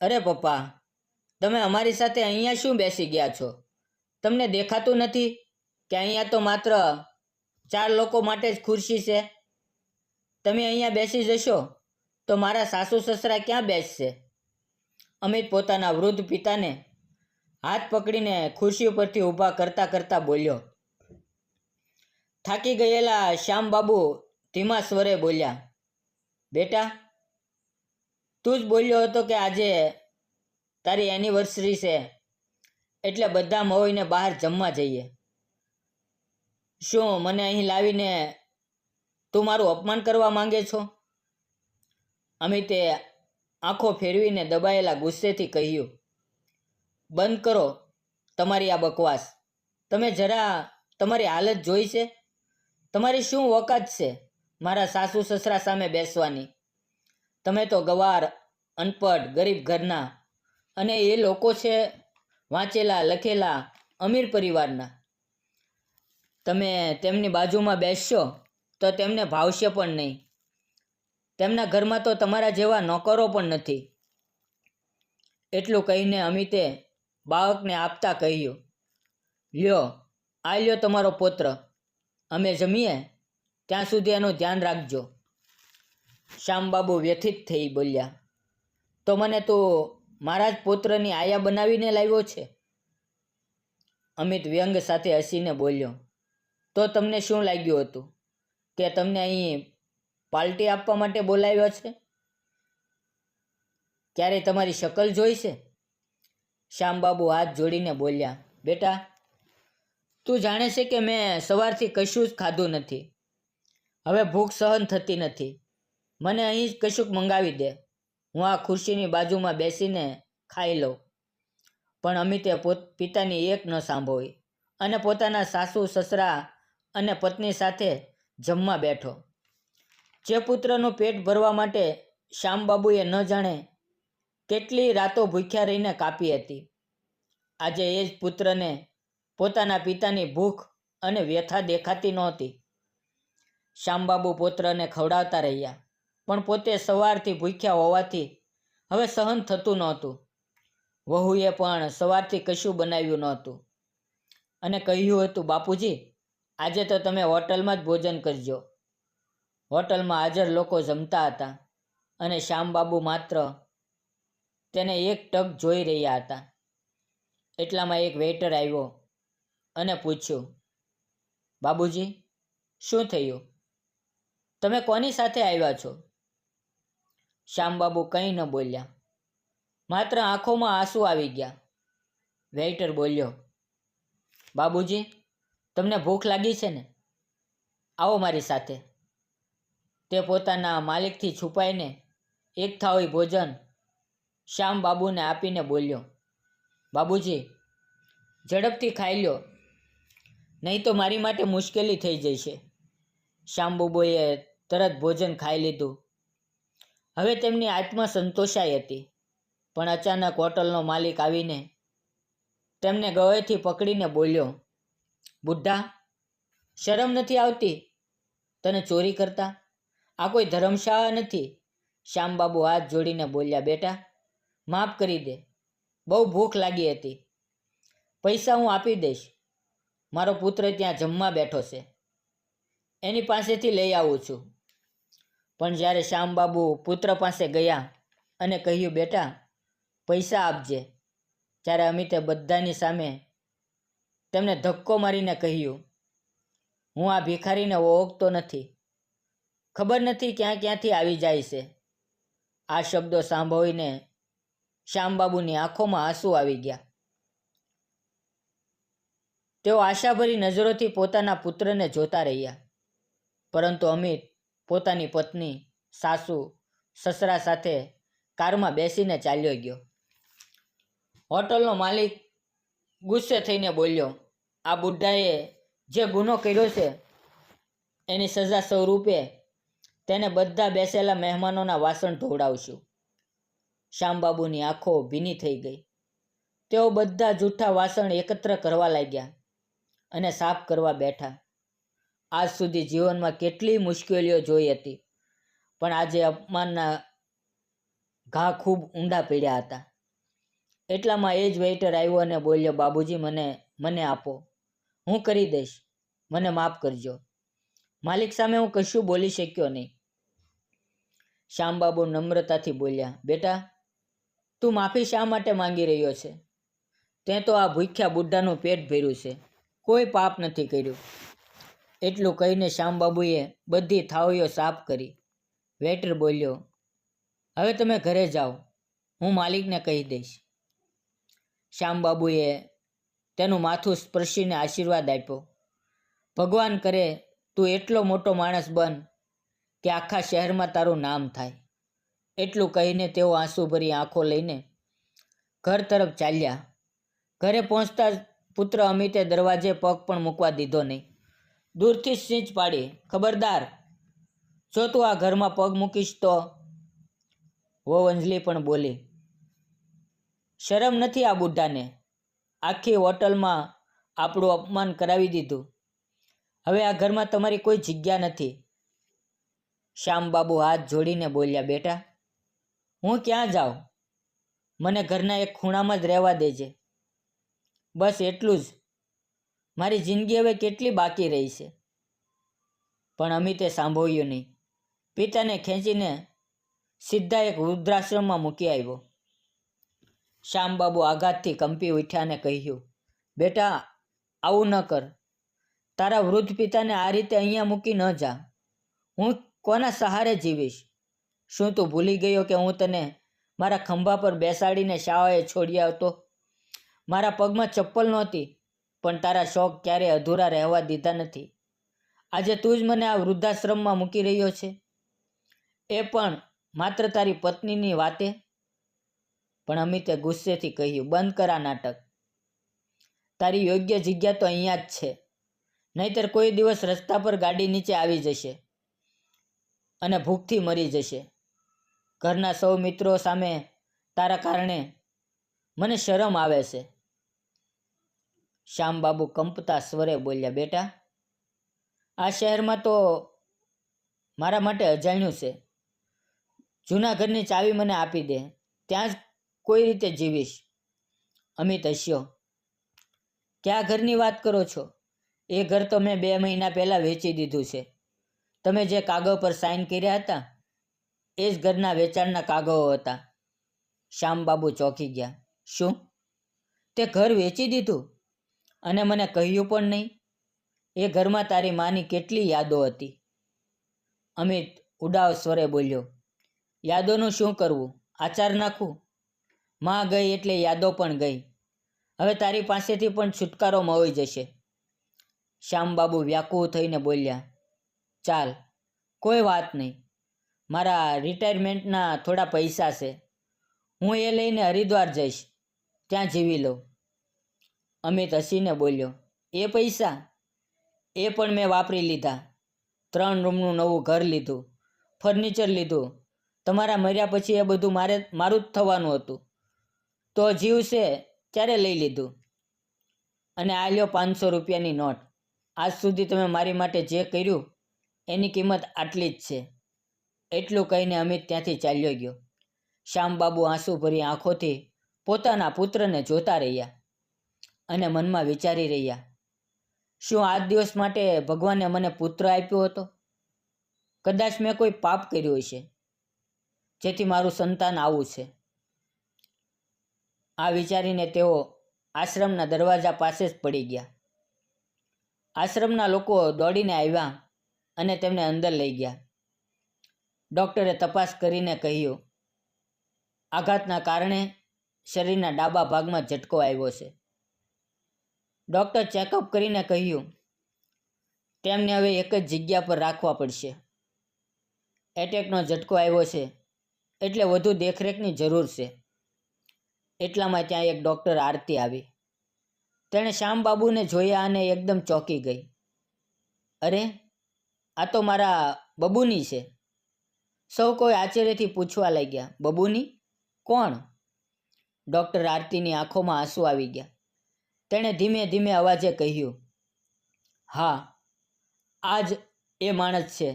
અરે પપ્પા, તમે અમારી સાથે અહીંયા શું બેસી ગયા છો? તમને દેખાતું નથી કે અહીંયા તો માત્ર 4 લોકો માટે જ ખુરશી છે? તમે અહીંયા બેસી જશો તો મારા સાસુ સસરા ક્યાં બેસશે? અમિત પોતાના વૃદ્ધ પિતાને હાથ પકડીને ખુરશી ઉપરથી ઊભા કરતા કરતા બોલ્યો. થાકી ગયેલા શ્યામબાબુ ધીમા સ્વરે બોલ્યા, બેટા, તું જ બોલ્યો હતો કે આજે તારી એનિવર્સરી છે, એટલે બધા મળીને બહાર જમવા જઈએ. શું મને અહીં લાવીને તું મારું અપમાન કરવા માંગે છો? અમિતે આંખો ફેરવીને દબાયેલા ગુસ્સેથી કહ્યું, બંધ કરો તમારી આ બકવાસ. તમે જરા તમારી હાલત જોઈ છે? તમારી શું વકાત છે મારા સાસુ સસરા સામે બેસવાની? તમે તો ગવાર, અનપઢ, ગરીબ ઘરના, અને એ લોકો છે વાંચેલા લખેલા અમીર પરિવારના. તમે તેમની બાજુમાં બેસશો તો તેમને ભાવશે પણ નહીં. તેમના ઘરમાં તો તમારા જેવા નોકરો પણ નથી. એટલું કહીને અમિતે બાળકને આપતા કહ્યું, લ્યો, આ લ્યો તમારો પુત્ર. અમે જમીએ ત્યાં સુધી એનું ધ્યાન રાખજો. શ્યામબાબુ વ્યથિત થઈ બોલ્યા, તો મને તું મારા જ પુત્રની આયા બનાવીને લાવ્યો છે? અમિત વ્યંગ સાથે હસીને બોલ્યો, તો તમને શું લાગ્યું હતું કે તમને અહીં પાર્ટી આપવા માટે બોલાવ્યો છે? ક્યારે તમારી શકલ જોઈ છે? શ્યામબાબુ હાથ જોડીને બોલ્યા, બેટા, તું જાણે છે કે મેં સવારથી કશું જ ખાધું નથી. હવે ભૂખ સહન થતી નથી. મને અહીં જ કશુંક મંગાવી દે. હું આ ખુરશીની બાજુમાં બેસીને ખાઈ લઉં. પણ અમિતે પિતાની એક ન સાંભળી અને પોતાના સાસુ સસરા અને પત્ની સાથે જમવા બેઠો. જે પુત્રનું પેટ ભરવા માટે શ્યામબાબુએ ન જાણે કેટલી રાતો ભૂખ્યા રહીને કાપી હતી, આજે એ જ પુત્રને પોતાના પિતાની ભૂખ અને વ્યથા દેખાતી નહોતી. શ્યામબાબુ પુત્રને ખવડાવતા રહ્યા, પણ પોતે સવારથી ભૂખ્યા હોવાથી હવે સહન થતું નહોતું. વહુએ પણ સવારથી કશું બનાવ્યું નહોતું અને કહ્યું હતું, બાપુજી, આજે તો તમે હોટલમાં જ ભોજન કરજો. હોટલમાં હાજર લોકો જમતા હતા અને શ્યામબાબુ માત્ર તેને એક ટક જોઈ રહ્યા હતા. એટલામાં એક વેઇટર આવ્યો અને પૂછ્યું, બાબુજી, શું થયું? તમે કોની સાથે આવ્યા છો? શ્યામબાબુ કંઈ ન બોલ્યા, માત્ર આંખોમાં આંસુ આવી ગયા. વેઇટર બોલ્યો, બાબુજી, તમને ભૂખ લાગી છે ને? આવો મારી સાથે. તે પોતાના માલિકથી છુપાઈને એક થાળી ભોજન શ્યામબાબુને આપીને બોલ્યો, બાબુજી, ઝડપથી ખાઈ લો, નહીં તો મારી માટે મુશ્કેલી થઈ જશે. શ્યામબાબુએ તરત ભોજન ખાઈ લીધું. હવે તેમની આત્મા સંતોષાઈ હતી. પણ અચાનક હોટલનો માલિક આવીને તેમને ગળેથી પકડીને બોલ્યો, બુઢ્ઢા, શરમ નથી આવતી તને ચોરી કરતા? આ કોઈ ધર્મશાળા નથી. શ્યામબાબુ હાથ જોડીને બોલ્યા, બેટા, માફ કરી દે. બહુ ભૂખ લાગી હતી. પૈસા હું આપી દઈશ. મારો પુત્ર ત્યાં જમવા બેઠો છે, એની પાસેથી લઈ આવું છું. પણ જ્યારે શ્યામબાબુ પુત્ર પાસે ગયા અને કહ્યું, બેટા, પૈસા આપજે, ત્યારે અમિતે બધાની સામે તેમને ધક્કો મારીને કહ્યું, હું આ ભિખારીને ઓળખતો નથી. ખબર નથી ક્યાંથી આવી જાય છે. આ શબ્દો સાંભળીને શ્યામબાબુની આંખોમાં આંસુ આવી ગયા. તેઓ આશાભરી નજરોથી પોતાના પુત્રને જોતા રહ્યા. પરંતુ અમિત પોતાની પત્ની, સાસુ, સસરા સાથે કારમાં બેસીને ચાલ્યો ગયો. હોટલનો માલિક ગુસ્સે થઈને બોલ્યો, આ બુઢ્ઢાએ જે ગુનો કર્યો છે એની સજા સ્વરૂપે તેને બધા બેસેલા મહેમાનોના વાસણ ધોવડાવશું. શ્યામબાબુની આંખો ભીની થઈ ગઈ. તેઓ બધા જૂઠા વાસણ એકત્ર કરવા લાગ્યા અને સાફ કરવા બેઠા. આજ સુધી જીવનમાં કેટલી મુશ્કેલીઓ જોઈ હતી, પણ આજે અપમાનના ઘા ખૂબ ઊંડા પીડ્યા હતા. એટલામાં એ જ વેઇટર આવ્યો અને બોલ્યો, બાબુજી, મને આપો, હું કરી દઈશ, મને માફ કરજો. માલિક સામે હું કશું બોલી શક્યો નહીં. શ્યામબાબુ નમ્રતાથી બોલ્યા, બેટા, તું માફી શા માટે માંગી રહ્યો છે? તે તો આ ભૂખ્યા બુઢાનું પેટ ભર્યું છે, કોઈ પાપ નથી કર્યું. એટલું કહીને શ્યામબાબુએ બધી થાળીઓ સાફ કરી. વેઇટર બોલ્યો, હવે તમે ઘરે જાઓ, હું માલિકને કહી દઈશ. શ્યામબાબુએ તેનું માથું સ્પર્શીને આશીર્વાદ આપ્યો. ભગવાન કરે તું એટલો મોટો માણસ બન કે આખા શહેરમાં તારું નામ થાય. એટલું કહીને તેઓ આંસુભરી આંખો લઈને ઘર તરફ ચાલ્યા. ઘરે પહોંચતા જ પુત્ર અમિતે દરવાજે પગ પણ મૂકવા દીધો નહીં. દૂરથી સિંચ પાડી, ખબરદાર, જો તું આ ઘરમાં પગ મૂકીશ તો. વહુ અંજલિ પણ બોલી, શરમ નથી આ બુઢાને? આખી હોટલમાં આપણું અપમાન કરાવી દીધું. હવે આ ઘરમાં તમારી કોઈ જગ્યા નથી. શ્યામબાબુ હાથ જોડીને બોલ્યા, બેટા, હું ક્યાં જાઉં? મને ઘરના એક ખૂણામાં જ રહેવા દેજે. બસ એટલું જ. મારી જિંદગી હવે કેટલી બાકી રહી છે. પણ અમિતે સાંભળ્યું નહીં. પિતાને ખેંચીને સીધા એક વૃદ્ધાશ્રમમાં મૂકી આવ્યો. શ્યામબાબુ આઘાતથી કંપી ઉઠ્યા અને કહ્યું, બેટા, આવું ન કર. તારા વૃદ્ધ પિતાને આ રીતે અહીંયા મૂકી ન જા. હું કોના સહારે જીવીશ? શું તું ભૂલી ગયો કે હું તને મારા ખંભા પર બેસાડીને શાળાએ છોડી આવતો? મારા પગમાં ચપ્પલ નહોતી, પણ તારા શોખ ક્યારેય અધૂરા રહેવા દીધા નથી. આજે તું જ મને આ વૃદ્ધાશ્રમમાં મૂકી રહ્યો છે, એ પણ માત્ર તારી પત્નીની વાતે. પણ અમિતે ગુસ્સેથી કહ્યું, બંધ કર આ નાટક. તારી યોગ્ય જગ્યા તો અહીંયા જ છે, નહીંતર કોઈ દિવસ રસ્તા પર ગાડી નીચે આવી જશે અને ભૂખથી મરી જશે. ઘરના સૌ મિત્રો સામે તારા કારણે મને શરમ આવે છે. શ્યામબાબુ કંપતા સ્વરે બોલ્યા, બેટા, આ શહેરમાં તો મારા માટે અજાણ્યું છે. જૂના ઘરની ચાવી મને આપી દે, ત્યાં જ કોઈ રીતે જીવીશ. અમિત હસ્યો. ક્યાં ઘરની વાત કરો છો? એ ઘર તો મેં 2 મહિના પહેલાં વેચી દીધું છે. તમે જે કાગળ પર સાઇન કર્યા હતા એ જ ઘરના વેચાણના કાગળો હતા. શ્યામબાબુ ચોંકી ગયા. શું? તે ઘર વેચી દીધું? અને મને કહ્યું પણ નહીં? એ ઘરમાં તારી માની કેટલી યાદો હતી. અમિત ઉડાવ સ્વરે બોલ્યો, યાદોનું શું કરવું? આચાર નાખવું? માં ગઈ એટલે યાદો પણ ગઈ. હવે તારી પાસેથી પણ છુટકારો મળી જશે. શ્યામબાબુ વ્યાકુળ થઈને બોલ્યા, ચાલ, કોઈ વાત નહીં. મારા રિટાયરમેન્ટના થોડા પૈસા છે, હું એ લઈને હરિદ્વાર જઈશ, ત્યાં જીવી લઉં. અમિત હસીને બોલ્યો, એ પૈસા? એ પણ મેં વાપરી લીધા. 3 રૂમનું નવું ઘર લીધું, ફર્નિચર લીધું. તમારા મર્યા પછી એ બધું મારું જ થવાનું હતું, તો જીવશે ત્યારે લઈ લીધું. અને આ લ્યો 500 રૂપિયાની નોટ. આજ સુધી તમે મારી માટે જે કર્યું એની કિંમત આટલી જ છે. એટલું કહીને અમિત ત્યાંથી ચાલ્યો ગયો. શ્યામબાબુ આંસુભરી આંખોથી પોતાના પુત્રને જોતા રહ્યા અને મનમાં વિચારી રહ્યા, શું આજ દિવસ માટે ભગવાને મને પુત્ર આપ્યો હતો? કદાચ મેં કોઈ પાપ કર્યું હશે, જેથી મારું સંતાન આવું છે. આ વિચારીને તેઓ આશ્રમના દરવાજા પાસે જ પડી ગયા. આશ્રમના લોકો દોડીને આવ્યા અને તેમને અંદર લઈ ગયા. ડૉક્ટરે તપાસ કરીને કહ્યું, આઘાતના કારણે શરીરના ડાબા ભાગમાં ઝટકો આવ્યો છે. ડૉક્ટર ચેકઅપ કરીને કહ્યું, તેમને હવે એક જ જગ્યા પર રાખવા પડશે. એટેકનો ઝટકો આવ્યો છે એટલે વધુ દેખરેખની જરૂર છે. એટલામાં ત્યાં એક ડૉક્ટર આરતી આવી. તેણે શ્યામબાબુને જોયા અને એકદમ ચોંકી ગઈ. અરે, આ તો મારા બબુની છે. સૌ કોઈ આશ્ચર્યથી પૂછવા લાગ્યા, બબુની? કોણ? ડૉક્ટર આરતીની આંખોમાં આંસુ આવી ગયા. તેણે ધીમે ધીમે અવાજે કહ્યું, હા, આ જ એ માણસ છે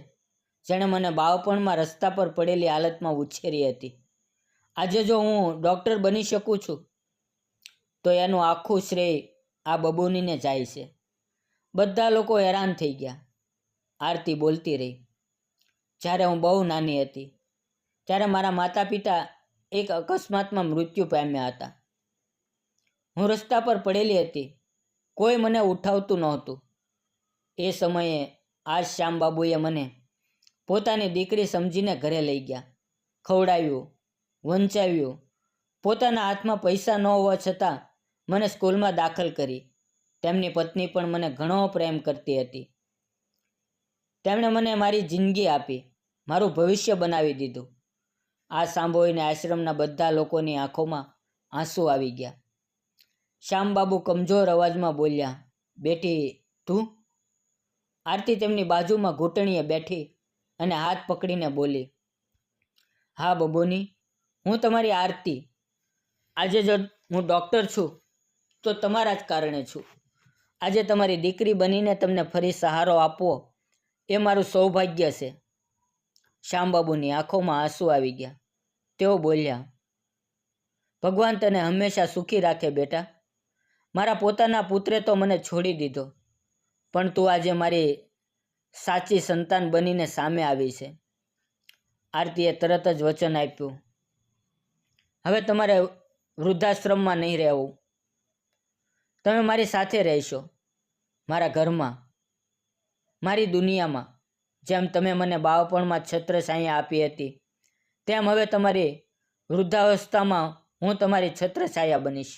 જેણે મને બાળપણમાં રસ્તા પર પડેલી હાલતમાં ઉછેરી હતી આજે જો હું ડૉક્ટર બની શકું છું તો એનું આખું શ્રેય આ બબુનીને જાય છે. બધા લોકો હેરાન થઈ ગયા. આરતી બોલતી રહી. જ્યારે હું બહુ નાની હતી ત્યારે મારા માતા પિતા એક અકસ્માતમાં મૃત્યુ પામ્યા હતા. હું રસ્તા પર પડેલી હતી. કોઈ મને ઉઠાવતું નહોતું. એ સમયે આ શ્યામબાબુએ મને પોતાની દીકરી સમજીને ઘરે લઈ ગયા, ખવડાવ્યું, વંચાવ્યું. પોતાના હાથમાં પૈસા ન હોવા છતાં મને સ્કૂલમાં દાખલ કરી. તેમની પત્ની પણ મને ઘણો પ્રેમ કરતી હતી. તેમણે મને મારી જિંદગી આપી, મારું ભવિષ્ય બનાવી દીધું. આ સાંભળીને આશ્રમના બધા લોકોની આંખોમાં આંસુ આવી ગયા. શ્યામબાબુ કમજોર અવાજમાં બોલ્યા, બેટી તું? આરતી તેમની બાજુમાં ઘૂંટણીએ બેઠી અને હાથ પકડીને બોલી, હા બબુની, હું તમારી આરતી. આજે જો હું ડૉક્ટર છું તો તમારા જ કારણે છું. આજે તમારી દીકરી બનીને તમને ફરી સહારો આપવો એ મારું સૌભાગ્ય છે. શ્યામબાબુની આંખોમાં આંસુ આવી ગયા. તેઓ બોલ્યા, ભગવાન તને હંમેશા સુખી રાખે બેટા. મારા પોતાના પુત્રે તો મને છોડી દીધો, પણ તું આજે મારી સાચી સંતાન બનીને સામે આવી છે. આરતીએ તરત જ વચન આપ્યું, હવે તમારે વૃદ્ધાશ્રમમાં નહીં રહેવું. તમે મારી સાથે રહેશો, મારા ઘરમાં, મારી દુનિયામાં. જેમ તમે મને બાળપણમાં છત્રછાયા આપી હતી, તેમ હવે તમારી વૃદ્ધાવસ્થામાં હું તમારી છત્રછાયા બનીશ.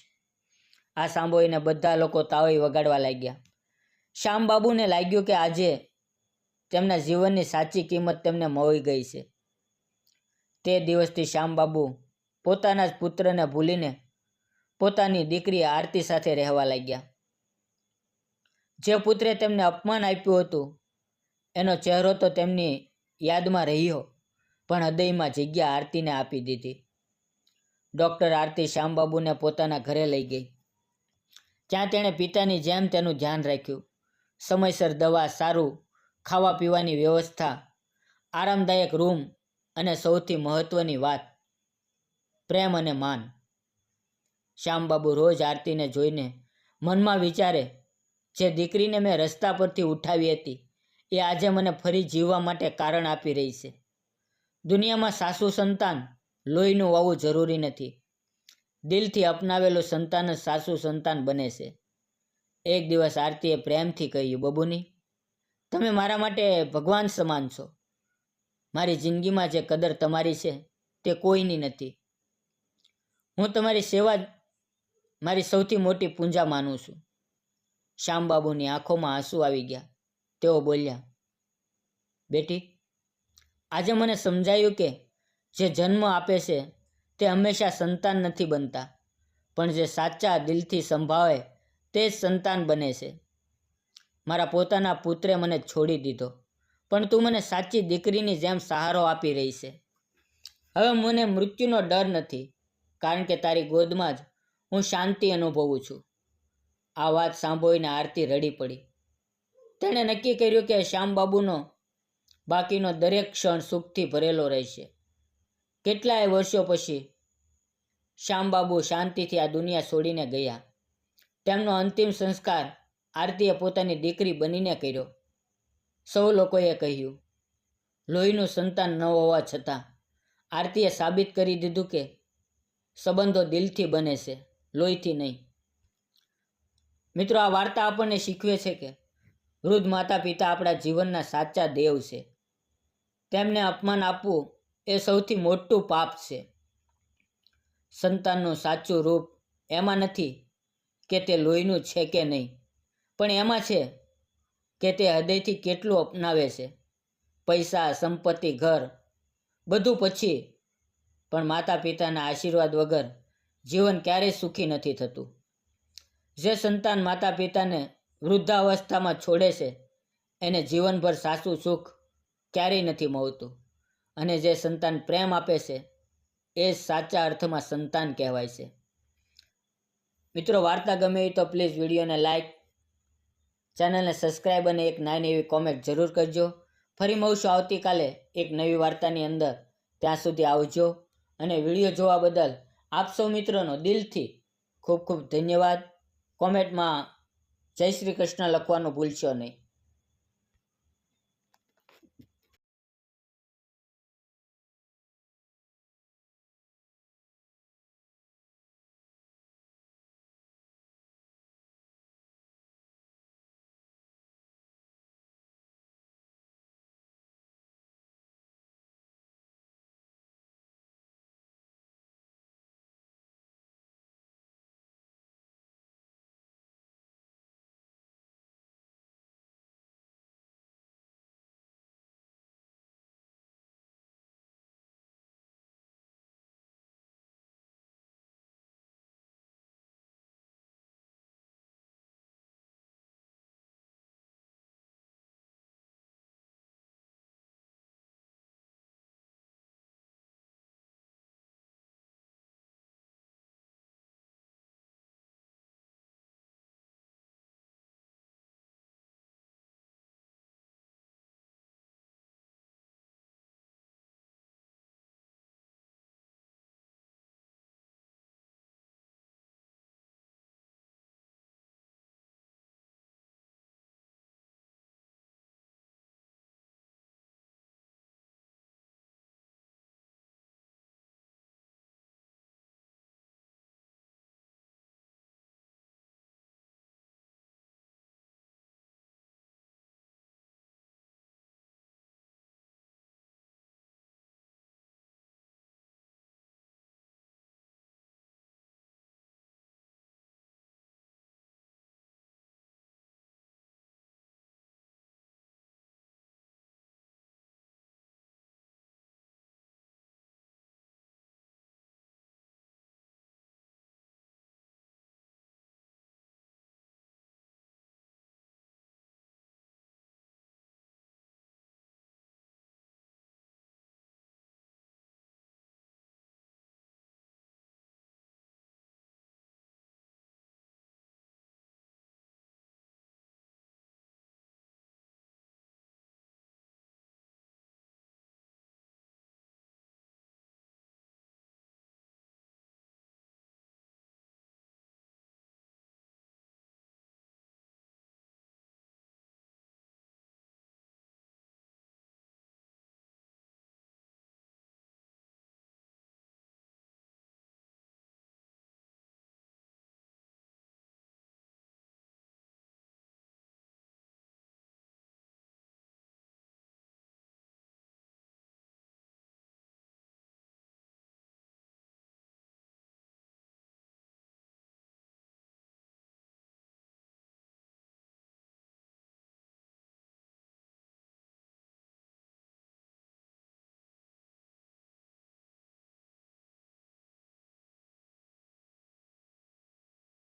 આ સાંભળીને બધા લોકો તાળી વગાડવા લાગ્યા. શ્યામબાબુને લાગ્યું કે આજે તેમના જીવનની સાચી કિંમત તેમને મળી ગઈ છે. તે દિવસથી શ્યામબાબુ પોતાના જ પુત્રને ભૂલીને પોતાની દીકરી આરતી સાથે રહેવા લાગ્યા. જે પુત્રે તેમને અપમાન આપ્યું હતું એનો ચહેરો તો તેમની યાદમાં રહ્યો, પણ હૃદયમાં જગ્યા આરતીને આપી દીધી. ડૉક્ટર આરતી શ્યામબાબુને પોતાના ઘરે લઈ ગઈ. ત્યાં તેણે પિતાની જેમ તેનું ધ્યાન રાખ્યું. સમયસર દવા, સારું ખાવા પીવાની વ્યવસ્થા, આરામદાયક રૂમ અને સૌથી મહત્ત્વની વાત, પ્રેમ અને માન. શ્યામબાબુ રોજ આરતીને જોઈને મનમાં વિચારે, જે દીકરીને મેં રસ્તા પરથી ઉઠાવી હતી એ આજે મને ફરી જીવવા માટે કારણ આપી રહી છે. દુનિયામાં સાસુ સંતાન લોહીનું હોવું જરૂરી નથી. દિલથી અપનાવેલું સંતાન જ સાસુ સંતાન બને છે. એક દિવસ આરતીએ પ્રેમથી કહ્યું, બબુની, તમે મારા માટે ભગવાન સમાન છો. મારી જિંદગીમાં જે કદર તમારી છે તે કોઈની નથી. હું તમારી સેવા જ મારી સૌથી મોટી પૂંજા માનું છું. શ્યામબાબુની આંખોમાં આંસુ આવી ગયા. તેઓ બોલ્યા, બેટી, આજે મને સમજાયું કે જે જન્મ આપે છે તે હંમેશા સંતાન નથી બનતા, પણ જે સાચા દિલથી સંભાળે તે જ સંતાન બને છે. મારા પોતાના પુત્રે મને છોડી દીધો, પણ તું મને સાચી દીકરીની જેમ સહારો આપી રહી છે. હવે મને મૃત્યુનો ડર નથી, કારણ કે તારી ગોદમાં જ હું શાંતિ અનુભવું છું. આ વાત સાંભળીને આરતી રડી પડી. તેણે નક્કી કર્યું કે શ્યામબાબુનો બાકીનો દરેક ક્ષણ સુખથી ભરેલો રહેશે. કેટલાય વર્ષો પછી શ્યામબાબુ શાંતિથી આ દુનિયા છોડીને ગયા. તેમનો અંતિમ સંસ્કાર આરતીએ પોતાની દીકરી બનીને કર્યો. સૌ લોકોએ કહ્યું, લોહીનું સંતાન ન હોવા છતાં આરતીએ સાબિત કરી દીધું કે સંબંધો દિલથી બને છે, લોહીથી નહીં. મિત્રો, આ વાર્તા આપણને શીખવે છે કે વૃદ્ધ માતા પિતા આપણા જીવનના સાચા દેવ છે. તેમને અપમાન આપવું એ સૌથી મોટું પાપ છે. સંતાનનું સાચું રૂપ એમાં નથી કે તે લોહીનું છે કે નહીં, પણ એમાં છે કે તે હૃદયથી કેટલું અપનાવે છે. પૈસા, સંપત્તિ, ઘર બધું પછી, પણ માતા પિતાના આશીર્વાદ વગર જીવન ક્યારેય સુખી નથી થતું. જે સંતાન માતા પિતાને વૃદ્ધાવસ્થામાં છોડે છે એને જીવનભર સાચું સુખ ક્યારેય નથી મળતું. અને જે સંતાન પ્રેમ આપે છે એ જ સાચા અર્થમાં સંતાન કહેવાય છે. મિત્રો, વાર્તા ગમે એ તો પ્લીઝ વિડીયોને લાઈક, ચેનલને સબસ્ક્રાઈબ અને એક નાની એવી કોમેન્ટ જરૂર કરજો. ફરી મળશું આવતીકાલે એક નવી વાર્તાની અંદર. ત્યાં સુધી આવજો અને વિડીયો જોવા બદલ આપ સૌ મિત્રોનો દિલથી ખૂબ ખૂબ ધન્યવાદ. કોમેન્ટમાં જય શ્રી કૃષ્ણ લખવાનું ભૂલશો નહીં.